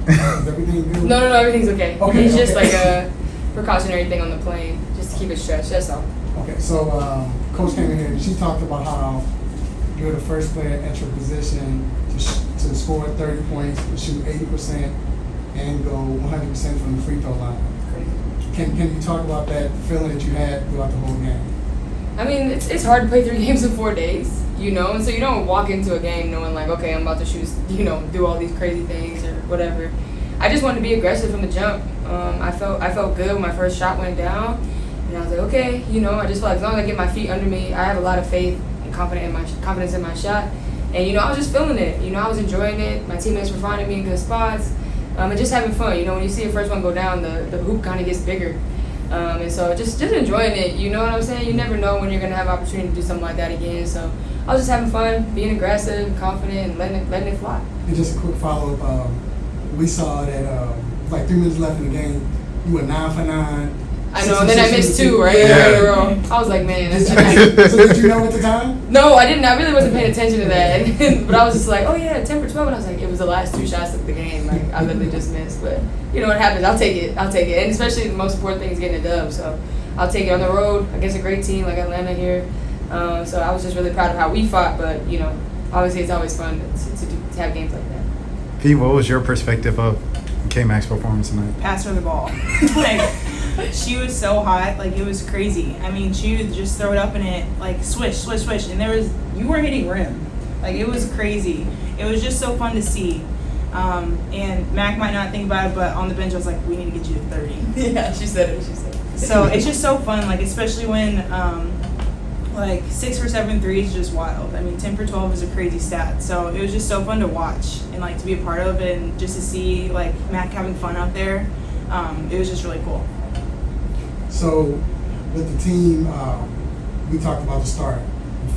Is everything good? No, everything's okay. Okay, It's just okay. like a precautionary thing on the plane, just to keep it stretched. That's all. Okay, so Coach came in here and she talked about how you're the first player at your position to score 30 points, to shoot 80%, and go 100% from the free throw line. Can you talk about that feeling that you had throughout the whole game? I mean, it's hard to play 3 games in 4 days, you know, and so you don't walk into a game knowing like, okay, I'm about to shoot, do all these crazy things or whatever. I just wanted to be aggressive from the jump. I felt good when my first shot went down, and I was like, okay, I just felt like as long as I get my feet under me, I have a lot of faith and confidence in my shot, and I was just feeling it. I was enjoying it. My teammates were finding me in good spots, and just having fun. When you see your first one go down, the hoop kind of gets bigger. And so just enjoying it, you know what I'm saying? You never know when you're going to have opportunity to do something like that again. So I was just having fun, being aggressive, confident, and letting it fly. And just a quick follow-up, we saw that like 3 minutes left in the game, you were 9 for 9. I know, and then I missed 2, right? Yeah. In a row. I was like, man, that's So did you know at the time? No, I didn't. I really wasn't paying attention to that. But I was just like, oh yeah, 10 for 12. And I was like, it was the last 2 shots of the game. Like, I literally just missed. But you know what happens. I'll take it. And especially the most important thing is getting a dub. So I'll take it on the road against a great team like Atlanta here. So I was just really proud of how we fought. But, obviously it's always fun to have games like that. Pete, what was your perspective of K-Mac's performance tonight? Pass her the ball. She was so hot, it was crazy. I mean, she would just throw it up and it swish, swish, swish, and you were hitting rim. It was crazy. It was just so fun to see. And Mac might not think about it, but on the bench I was like, we need to get you to 30. Yeah, she said it. So it's just so fun, especially when 6 for 7 threes is just wild. I mean, 10 for 12 is a crazy stat. So it was just so fun to watch and to be a part of it, and just to see Mac having fun out there. It was just really cool. So with the team, we talked about the start,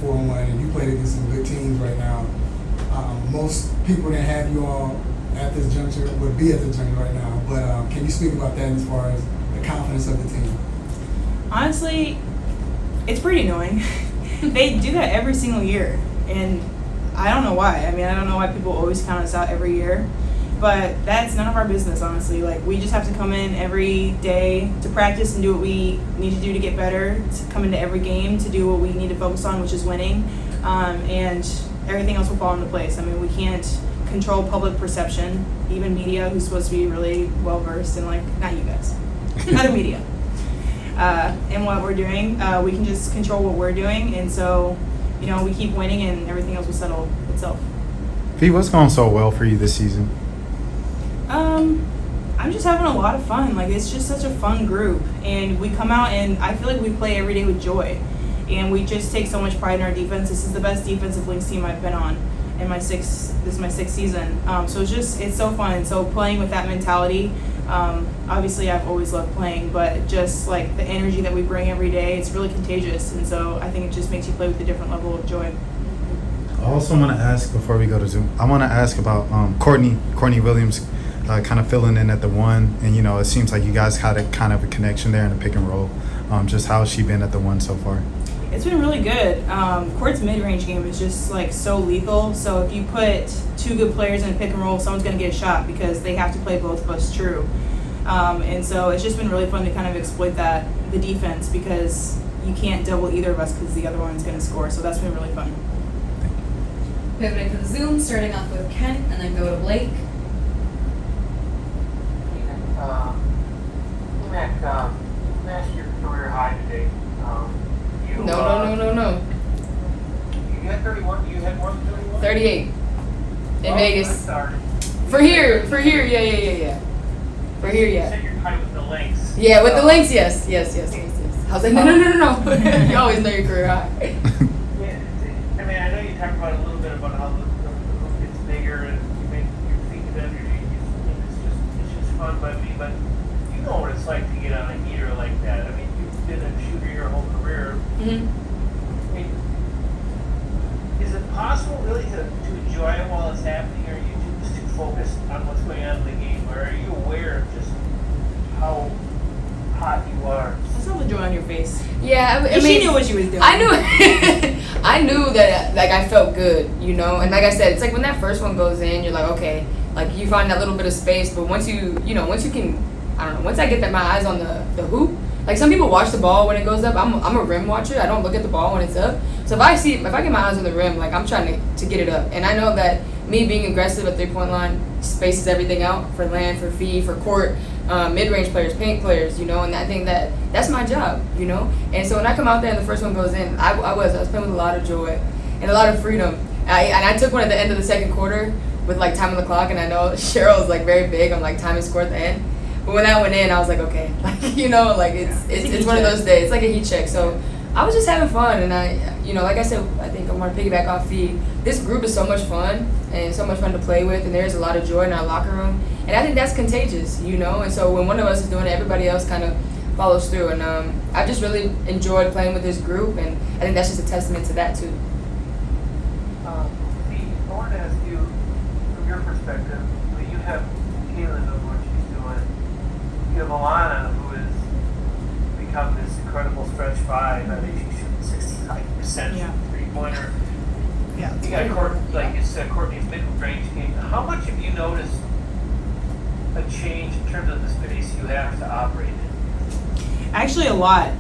4-1, and you played against some good teams right now. Most people that have you all at this juncture would be at this juncture right now, but can you speak about that as far as the confidence of the team? Honestly, it's pretty annoying. They do that every single year, and I don't know why. I mean, I don't know why people always count us out every year, but that's none of our business, honestly. We just have to come in every day to practice and do what we need to do to get better, to come into every game to do what we need to focus on, which is winning, and everything else will fall into place. I mean, we can't control public perception, even media, who's supposed to be really well-versed in, not you guys, other media. And what we're doing, we can just control what we're doing, and so, we keep winning and everything else will settle itself. Pete, what's going so well for you this season? I'm just having a lot of fun. It's just such a fun group, and we come out and I feel like we play every day with joy, and we just take so much pride in our defense. This is the best defensive Lynx team I've been on in this is my 6th season. So it's so fun. So playing with that mentality, obviously I've always loved playing, but just the energy that we bring every day, it's really contagious, and so I think it just makes you play with a different level of joy. I also want to ask, before we go to Zoom, I want to ask about Courtney Williams kind of filling in at the 1, and it seems like you guys had a kind of a connection there in the pick and roll. Just how has she been at the 1 so far? It's been really good. Court's mid-range game is just so lethal. So if you put 2 good players in a pick and roll, someone's going to get a shot because they have to play both of us true. And so it's just been really fun to kind of exploit the defense, because you can't double either of us because the other one's going to score. So that's been really fun. Pivoting to the Zoom, starting off with Kent and then go to Blake. Mac, you smashed your career high today. No. You had 31? You had more than 31? 38 in Vegas. I'm sorry. For here, yeah. For here, yeah. You said you're tied with the Lynx. Yeah, with the Lynx, yes. I was like, no. You always know your career high. Yeah, I mean, I know you talked about a little bit about how the hoop gets bigger and you make your feet under you. It's just fun by me, but you know what it's like to get on a heater like that. I mean, you've been a shooter your whole career. Mm-hmm. I mean, is it possible really to enjoy it while it's happening, or are you just too focused on what's going on in the game, or are you aware of just how hot you are? I saw the joy on your face. Yeah, I mean, she knew what she was doing. I knew that I felt good, and like I said, it's when that first one goes in, you're like, okay, Like you find that little bit of space, but once you can, I don't know, once I get my eyes on the hoop, like some people watch the ball when it goes up. I'm a rim watcher. I don't look at the ball when it's up. So if I get my eyes on the rim, like I'm trying to get it up. And I know that me being aggressive at 3-point line spaces everything out for land, for fee, for court, mid-range players, paint players, and I think that's my job, And so when I come out there and the first one goes in, I was playing with a lot of joy and a lot of freedom. And I took one at the end of the second quarter with like time on the clock, and I know Cheryl is like very big on like time and score at the end. But when that went in, I was like, okay, like it's one of those days. It's like a heat check. So I was just having fun, and I like I said, I think I'm gonna piggyback off Fee. This group is so much fun and so much fun to play with, and there's a lot of joy in our locker room, and I think that's contagious, And so when one of us is doing it, everybody else kind of follows through, and I just really enjoyed playing with this group, and I think that's just a testament to that too. Fee, I wanted to ask you, from your perspective, you have Kayla knows what she's doing. You have Alana, who has become this incredible stretch five. I think she's shooting 69% three-pointer. Yeah. You got Courtney's mid-range game. How much have you noticed a change in terms of the space you have to operate in? Actually, a lot.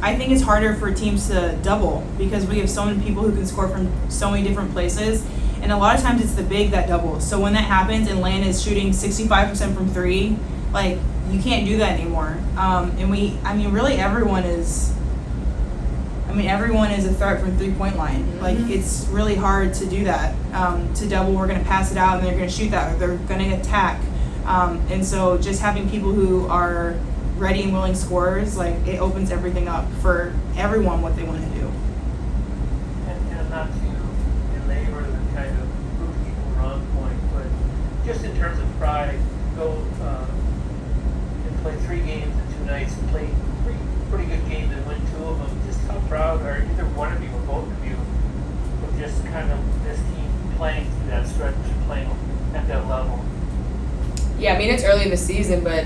I think it's harder for teams to double because we have so many people who can score from so many different places, and a lot of times it's the big that doubles. So when that happens and Lan is shooting 65% from three, like you can't do that anymore. Really everyone is a threat from 3-point line. Mm-hmm. Like it's really hard to do that. To double, we're going to pass it out and they're going to shoot that. Or they're going to attack. And so just having people who are ready and willing scorers, like it opens everything up for everyone what they want to do. And not to belabor the kind of prove people wrong point, but just in terms of pride, go and play 3 games in 2 nights and play 3 pretty good games and win 2 of them. Just how proud are either one of you or both of you of just kind of this team playing through that stretch and playing at that level? Yeah, it's early in the season, but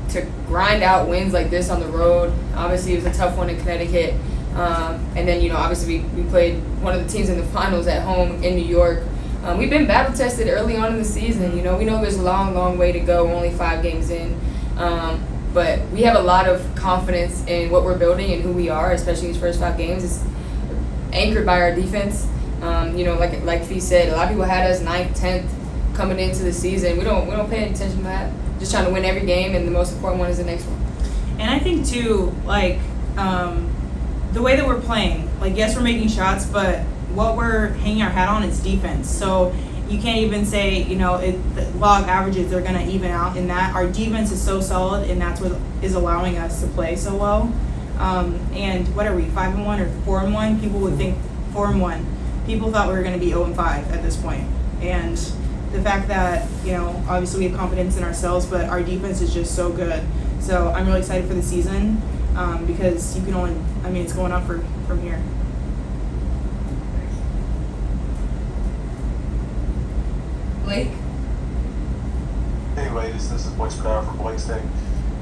to grind out wins like this on the road, obviously it was a tough one in Connecticut, and then obviously we played one of the teams in the finals at home in New York. We've been battle tested early on in the season. We know there's a long way to go. We're only 5 games in, but we have a lot of confidence in what we're building and who we are, especially these first 5 games. It's anchored by our defense. Like Fee said, a lot of people had us 9th, 10th. Coming into the season, we don't pay attention to that. Just trying to win every game, and the most important one is the next one. And I think too, the way that we're playing, yes, we're making shots, but what we're hanging our hat on is defense. So you can't even say, the log averages are going to even out in that. Our defense is so solid, and that's what is allowing us to play so well. And what are we, 5-1 or 4-1? People would think 4-1. People thought we were going to be 0-5 at this point. And the fact that, obviously we have confidence in ourselves, but our defense is just so good. So I'm really excited for the season because you can only, it's going up from here. Blake? Hey ladies, this is Blake Spadar from Blake's Day.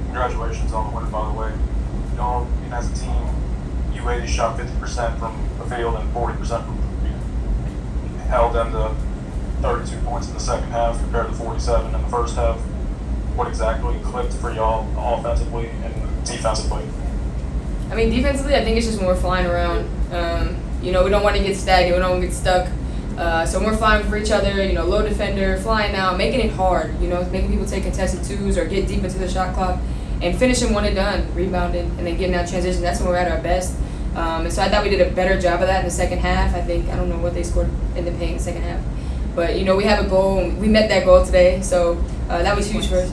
Congratulations on the win, by the way. As a team, you ladies shot 50% from the field and 40% from three. You held them to 32 points in the second half compared to 47 in the first half. What exactly clicked for y'all offensively and defensively? Defensively, I think it's just when we're flying around. We don't want to get stagnant. We don't want to get stuck. So when we're flying for each other, low defender, flying out, making it hard, making people take contested 2s or get deep into the shot clock and finishing one and done, rebounding, and then getting out transition. That's when we're at our best. And so I thought we did a better job of that in the second half. I don't know what they scored in the paint in the second half. But, we have a goal, and we met that goal today, so that was huge for us.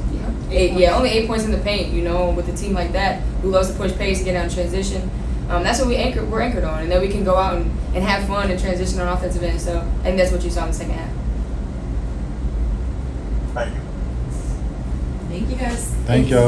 Only 8 points in the paint, with a team like that who loves to push pace and get out in transition. That's what we're anchored on, and then we can go out and have fun and transition on offensive end. So I think that's what you saw in the second half. Thank you. Thank you guys. Thank y'all.